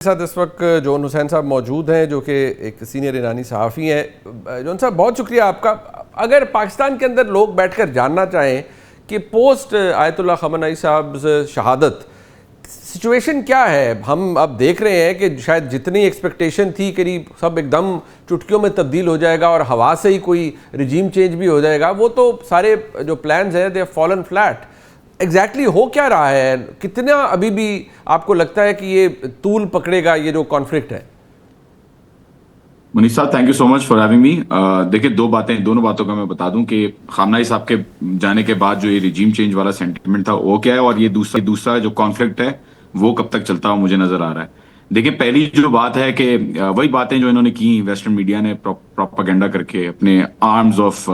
साथ इस वक्त जॉन हुसैन साहब मौजूद हैं जो कि एक सीनियर ईरानी सहाफ़ी हैं। जॉन साहब बहुत शुक्रिया आपका। अगर पाकिस्तान के अंदर लोग बैठकर जानना चाहें कि पोस्ट आयतुल्लाह खamenei साहब शहादत सिचुएशन क्या है, हम अब देख रहे हैं कि शायद जितनी एक्सपेक्टेशन थी करीब सब एकदम चुटकियों में तब्दील हो जाएगा और हवा से ही कोई रिजीम चेंज भी हो जाएगा, वो तो सारे जो प्लान्स हैं दे फॉलन फ्लैट। एग्जैक्टली हो क्या रहा है, कितना अभी भी आपको लगता है कि ये तूल पकड़ेगा ये जो कॉन्फ्लिक्ट है? मुनीस साहब, thank you so much for having me. देखिए, दोनों बातों का मैं बता दूं कि खamenei साहब के जाने के बाद जो ये रिजीम चेंज वाला सेंटिमेंट था वो क्या है, और ये दूसरा जो कॉन्फ्लिक्ट है वो कब तक चलता हुआ मुझे नजर आ रहा है। देखिए, पहली जो बात है कि वही बातें जो इन्होंने की, वेस्टर्न मीडिया ने प्रोपेगेंडा करके अपने आर्म्स ऑफ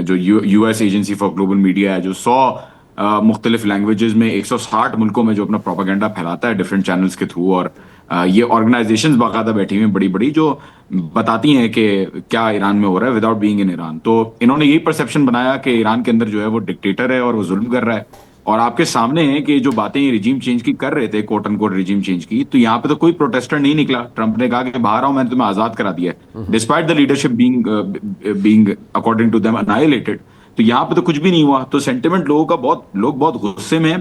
जो US agency for global media है, जो 100 मुख्तलिफ लैंग्वेजेस में 160 मुल्कों में जो अपना प्रोपेगेंडा फैलाता है डिफरेंट चैनल्स के थ्रू, और ये ऑर्गेनाइजेशंस बाकायदा बैठी हुई हैं बड़ी बड़ी जो बताती हैं कि क्या ईरान में हो रहा है विदाउट बीइंग इन ईरान। तो इन्होंने यही परसेप्शन बनाया कि ईरान के अंदर जो है वो डिक्टेटर है और वो जुल्म कर रहा है। और आपके सामने है कि जो बातें ये रिजीम चेंज की कर रहे थे, quote and quote regime change की, तो यहाँ पे तो कोई प्रोटेस्टर नहीं निकला। ट्रंप ने कहा कि बाहर आओ, मैंने तुम्हें आजाद करा दिया है, despite the leadership being according to them annihilated. तो यहाँ पे तो कुछ भी नहीं हुआ। तो सेंटिमेंट लोग बहुत गुस्से में हैं।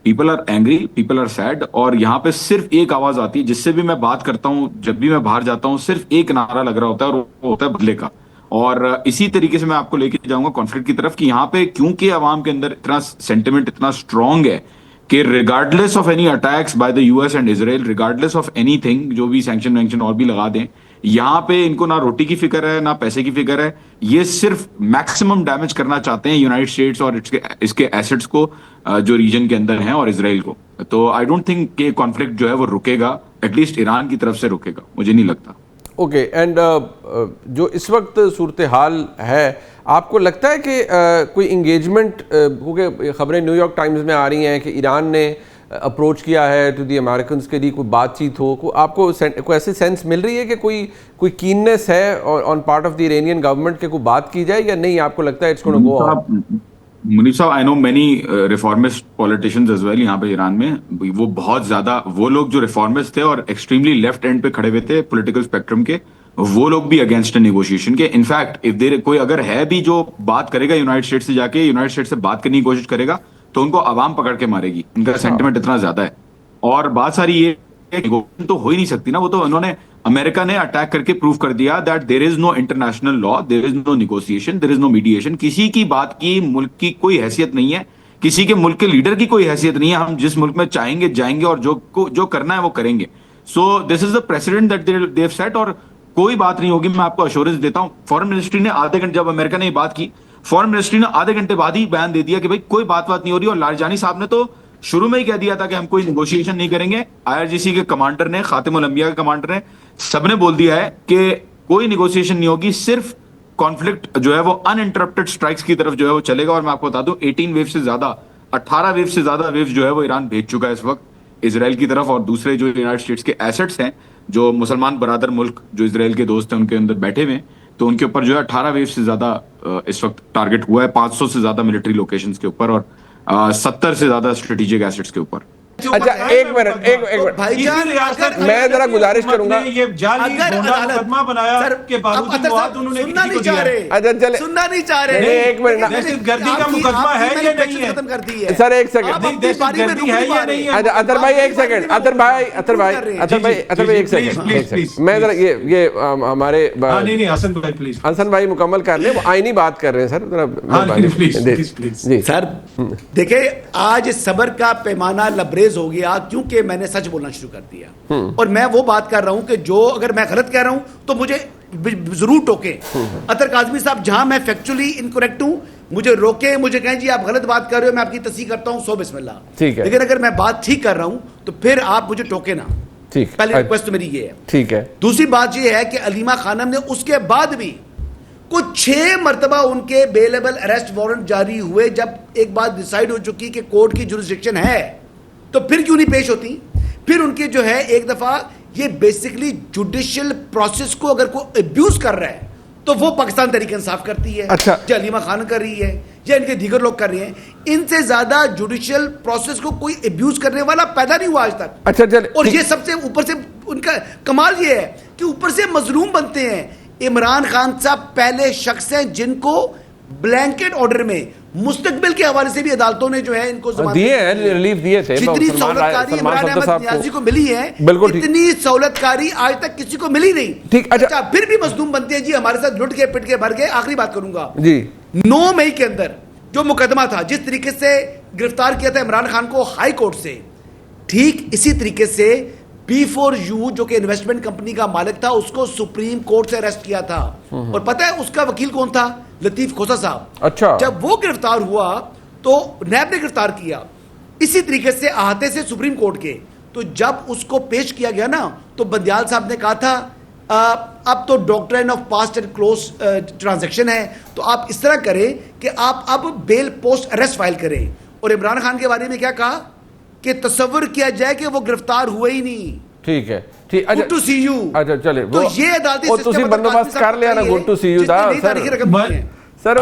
People are angry, people are sad. और यहाँ पे सिर्फ एक आवाज आती है, जिससे भी मैं बात करता हूँ, जब भी मैं बाहर जाता हूँ, सिर्फ एक नारा लग रहा होता है और वो होता है बदले का। और इसी तरीके से मैं आपको लेके जाऊंगा कॉन्फ्लिक्ट की तरफ कि यहाँ पे क्योंकि अवाम के अंदर इतना सेंटिमेंट इतना स्ट्रांग है कि regardless of any attacks by the US and Israel, regardless of anything, जो भी सैंक्शन वैंक्शन और भी लगा दें, यहाँ पे इनको ना रोटी की फिक्र है ना पैसे की फिक्र है। ये सिर्फ मैक्सिमम डैमेज करना चाहते हैं यूनाइटेड स्टेट्स और इसके एसेट्स को जो रीजन के अंदर हैं, और इसराइल को। तो आई डोंट थिंक कि कॉन्फ्लिक्ट जो है वो रुकेगा, एटलीस्ट ईरान की तरफ से रुकेगा, मुझे नहीं लगता। ओके, एंड जो इस वक्त सूरत हाल है, आपको लगता है कि कोई इंगेजमेंट, क्योंकि खबरें न्यूयॉर्क टाइम्स में आ रही हैं कि ईरान ने अप्रोच किया है टू दी अमेरिकन के लिए, कोई बातचीत हो, आपको कोई ऐसी सेंस मिल रही है कि कोई कीननेस है on part of the Iranian government के कोई बात की जाए, या नहीं आपको लगता है it's gonna go on? Munif साहब, I know many reformist politicians as well यहाँ पे ईरान में। वो बहुत ज्यादा, वो लोग जो रिफॉर्मिस्ट थे और एक्सट्रीमली लेफ्ट एंड पे खड़े हुए थे पॉलिटिकल स्पेक्ट्रम के, वो लोग भी अगेंस्ट नेगोशिएशन के। इनफैक्ट इफ देयर कोई अगर है भी जो बात करेगा यूनाइटेड स्टेट्स से, जाके यूनाइटेड स्टेट्स से बात करने की कोशिश करेगा, तो उनको आवाम पकड़ के मारेगी। इनका सेंटिमेंट इतना ज्यादा है। और बात सारी ये तो हो ही नहीं सकती ना। वो तो उन्होंने, अमेरिका ने अटैक करके प्रूव कर दिया that there is no international law, there is no negotiation, there is no mediation. किसी की बात की मुल्क की कोई हैसियत नहीं है, किसी के मुल्क के लीडर की कोई हैसियत नहीं है। हम जिस मुल्क में चाहेंगे जाएंगे और जो करना है वो करेंगे। So this is the president that they have set, और कोई बात नहीं होगी। मैं आपको अश्योरेंस देता हूं। फॉरेन मिनिस्ट्री ने आधे घंटे, जब अमेरिका ने ये बात की, फॉरेन मिनिस्ट्री ने आधे घंटे बाद ही बयान दे दिया कि भाई कोई बात नहीं हो रही। और लारजानी साहब ने तो शुरू में ही कह दिया था कि हम कोई नेगोशिएशन नहीं करेंगे। आईआरजीसी के कमांडर ने, खातिमुल अंबिया के कमांडर ने, सबने बोल दिया है कि कोई नेगोशिएशन नहीं होगी, सिर्फ कॉन्फ्लिक्ट जो है वो अनइंटरप्टेड स्ट्राइक्स की तरफ जो है वो चलेगा। और मैं आपको बता दूं, 18 वेव से ज्यादा, 18 वेव से ज्यादा वेव्स जो है वो ईरान भेज चुका है इस वक्त इजराइल की तरफ। और दूसरे जो यूनाइटेड स्टेट्स के एसेट्स हैं, जो मुसलमान बरादर मुल्क जो इजराइल के दोस्त हैं उनके अंदर बैठे हुए, तो उनके ऊपर जो है 18 वेव से ज्यादा इस वक्त टारगेट हुआ है, 500 से ज्यादा मिलिट्री लोकेशंस के ऊपर और 70 से ज्यादा स्ट्रेटेजिक एसेट्स के ऊपर। अच्छा, एक मिनट भाईजान, मैं जरा गुजारिश करूंगा, ये जाली मुकदमा बनाया के बावजूद उन्होंने सुनना नहीं चाह रहे। एक मिनट, दहशतगर्दी का मुकदमा है या नहीं है? खत्म कर दी है सर, एक सेकंड। दहशतगर्दी है या नहीं है? अतर भाई एक सेकंड, अतर भाई एक सेकंड। मैं जरा ये हमारे नहीं, हसन भाई मुकम्मल कर ले, वो आईनी बात कर रहे हैं सर। जी सर, देखिए आज सबर का पैमाना लबरेज हो गया, क्योंकि मैंने सच बोलना शुरू कर दिया। और मैं वो बात कर रहा हूं कि जो अगर मैं गलत कह रहा हूं तो मुझे जरूर टोके। अतर काज़मी साहब, जहां मैं फैक्चुअली इनकरेक्ट हूं मुझे रोके, मुझे कहें जी आप गलत बात कर रहे हो, मैं आपकी तस्दीक करता हूं, सो बिस्मिल्लाह। ठीक है। लेकिन अगर मैं बात ठीक कर रहा हूं तो फिर आप मुझे टोके ना। ठीक, पहली रिक्वेस्ट मेरी ये है। ठीक है। दूसरी बात ये है कि अलीमा खानम ने उसके बाद भी कुछ 6 मरतबा उनके बेलेबल अरेस्ट वारंट जारी हुए। जब एक बात डिसाइड हो चुकी कि कोर्ट की जुरिस्डिक्शन है, तो फिर क्यों नहीं पेश होती? फिर उनके जो है, एक दफा ये बेसिकली जुडिशियल प्रोसेस को अगर कोई अब्यूज कर रहा है तो वो पाकिस्तान तहरीक इंसाफ करती है। अच्छा, जो अलीमा खान कर रही है या इनके दीगर लोग कर रहे हैं, इनसे ज्यादा जुडिशियल प्रोसेस को कोई अब्यूज करने वाला पैदा नहीं हुआ आज तक। अच्छा, और ये सबसे ऊपर से उनका कमाल ये है कि ऊपर से मजलूम बनते हैं। इमरान खान साहब पहले शख्स हैं जिनको ब्लैंकेट ऑर्डर में मुस्तकबिल के हवाले से भी अदालतों ने जो है इनको दिए हैं, रिलीफ दिए थे। जितनी सहूलतकारी इमरान अहमद नियाज़ी को मिली है, बिल्कुल ठीक, इतनी सहूलतकारी आज तक किसी को मिली नहीं। ठीक, अच्छा फिर भी मजलूम बनते हैं जी, हमारे साथ लुट के पिट के भर गए। आखिरी बात करूंगा जी, 9 मई के अंदर जो मुकदमा था, जिस तरीके से गिरफ्तार किया था इमरान खान को हाई कोर्ट से, ठीक इसी तरीके से B4U जो कि इन्वेस्टमेंट कंपनी का मालिक था, उसको सुप्रीम कोर्ट से अरेस्ट किया था। और पता है उसका वकील कौन था? लतीफ खोसा साहब। अच्छा, जब वो गिरफ्तार हुआ तो नैब ने गिरफ्तार किया इसी तरीके से अहाते से सुप्रीम कोर्ट के। तो जब उसको पेश किया गया ना, तो बंदियाल साहब ने कहा था अब तो doctrine of past and close transaction है, तो आप इस तरह करें कि आप अब बेल पोस्ट अरेस्ट फाइल करें। और इमरान खान के बारे में क्या कहा कि तस्वर किया जाए कि वो गिरफ्तार हुए ही नहीं। ठीक है, ठीक। Good to see you. अच्छा चले, तो ये अदालती वो तुसी बंदोबस्त कर लिया ना, गुड टू सी यू दा सर।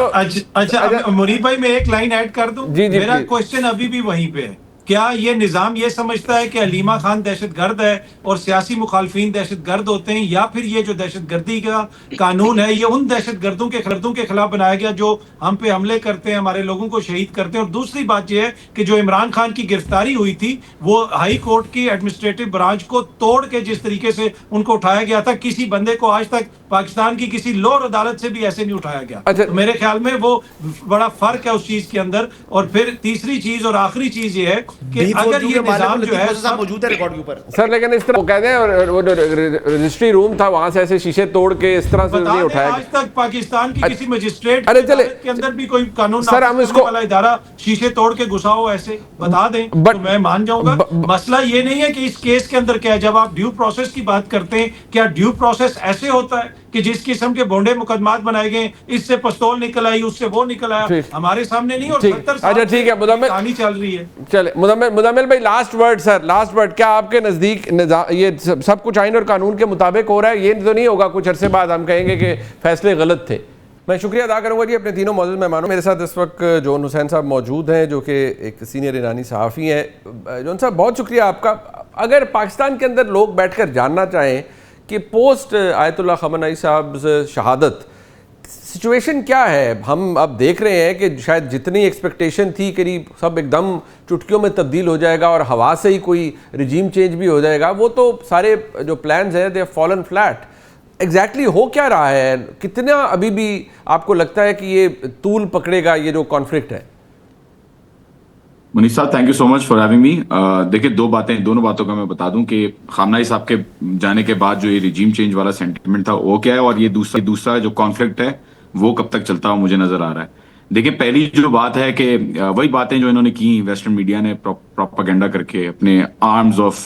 अच्छा मुनीब भाई मैं एक लाइन ऐड कर दूं। जी, मेरा क्वेश्चन अभी भी वहीं पे है, क्या ये निज़ाम ये समझता है कि अलीमा खान दहशतगर्द है और सियासी मुखालफीन दहशतगर्द होते हैं, या फिर ये जो दहशतगर्दी का कानून है ये उन दहशतगर्दों के खिलाफ बनाया गया जो हम पे हमले करते हैं, हमारे लोगों को शहीद करते हैं? और दूसरी बात यह है कि जो इमरान खान की गिरफ्तारी हुई थी वो हाई कोर्ट की एडमिनिस्ट्रेटिव ब्रांच को तोड़ के जिस तरीके से उनको उठाया गया था, किसी बंदे को आज तक पाकिस्तान की किसी लोअर अदालत से भी ऐसे नहीं उठाया गया। अच्छा, तो मेरे ख्याल में वो बड़ा फर्क है उस चीज के अंदर। और फिर तीसरी चीज और आखिरी चीज ये है कि अगर ये निजाम जो है मौजूद है रिकॉर्ड के ऊपर सर, लेकिन इस तरह वो कहते हैं, और वो रजिस्ट्री रूम था वहां से ऐसे शीशे तोड़ के इस तरह से नहीं उठाया। आज तक पाकिस्तान की किसी मजिस्ट्रेट के अंदर भी कोई कानून सर हम इसको वाला इदारा शीशे तोड़ के घुसा हो ऐसे बता दें तो मैं मान जाऊंगा। मसला ये नहीं है कि इस केस के अंदर क्या है। जब आप ड्यू प्रोसेस की बात करते हैं, क्या ड्यू प्रोसेस ऐसे होता है कि जिस किस्म के बोंडे मुकदमात बनाए गए, इससे पिस्तौल निकल आई, उससे वो निकल आया, हमारे सामने नहीं। और 70 साल अच्छा ठीक है, कहानी चल रही है। चले मुदम्मिल भाई, last word sir, last word. क्या आपके नजदीक ये सब कुछ आइन और कानून के मुताबिक हो रहा है? ये तो नहीं होगा कुछ अरसे बाद हम कहेंगे कि फैसले गलत थे? मैं शुक्रिया अदा करूंगा जी अपने तीनों मौजूद मेहमानों। मेरे साथ इस वक्त जोन हुसैन साहब मौजूद हैं जो कि एक सीनियर ईरानी सहाफ़ी हैं। जोन साहब बहुत शुक्रिया आपका। अगर पाकिस्तान के अंदर लोग बैठकर जानना चाहें कि पोस्ट आयतुल्लाह खamenei साहब शहादत सिचुएशन क्या है, हम अब देख रहे हैं कि शायद जितनी एक्सपेक्टेशन थी करीब सब एकदम चुटकियों में तब्दील हो जाएगा और हवा से ही कोई रिजीम चेंज भी हो जाएगा, वो तो सारे जो प्लान्स हैं they have fallen flat. Exactly हो क्या रहा है? कितना अभी भी आपको लगता है कि ये तूल पकड़ेगा ये जो कॉन्फ्लिक्ट है? मनीष साहब, thank you so much for having me. देखिए दोनों बातों का मैं बता दूं कि खामनाई साहब के जाने के बाद जो ये रिजीम चेंज वाला सेंटिमेंट था वो क्या है, और ये दूसरा जो कॉन्फ्लिक्ट है वो कब तक चलता हुआ मुझे नजर आ रहा है। देखिए पहली जो बात है कि वही बातें जो इन्होंने की, वेस्टर्न मीडिया ने प्रोपेगेंडा करके अपने आर्म्स ऑफ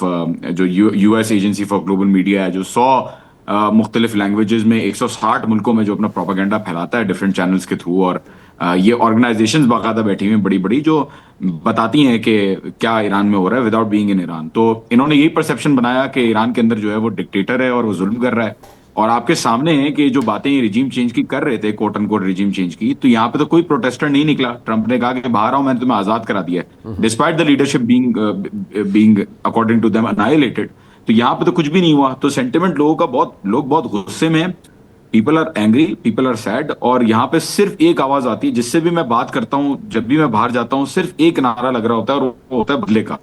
जो US agency for global media है, जो 100 मुख्तलिफ लैंग्वेजेस में 160 मुल्कों में जो अपना प्रोपेगेंडा फैलाता है डिफरेंट चैनल्स के थ्रू, और ये ऑर्गेनाइजेशंस बाकायदा बैठी हुई हैं बड़ी बड़ी जो बताती हैं कि क्या ईरान में हो रहा है विदाउट बीइंग इन ईरान। तो इन्होंने यही परसेप्शन बनाया कि ईरान के अंदर जो है वो डिक्टेटर है और वो जुल्म कर रहा है। और आपके सामने है कि जो बातें रिजीम चेंज की कर रहे थे, quote and quote regime change की, तो यहाँ पे तो कोई प्रोटेस्टर नहीं निकला। ट्रंप ने कहा कि बाहर आओ, मैंने तुम्हें आजाद करा दिया है, despite the leadership being according to them annihilated. तो यहाँ पे तो कुछ भी नहीं हुआ। तो सेंटिमेंट लोग बहुत गुस्से में हैं, people are angry, people are sad. और यहाँ पे सिर्फ एक आवाज आती है, जिससे भी मैं बात करता हूँ, जब भी मैं बाहर जाता हूँ, सिर्फ एक नारा लग रहा होता है और वो होता है बदले का।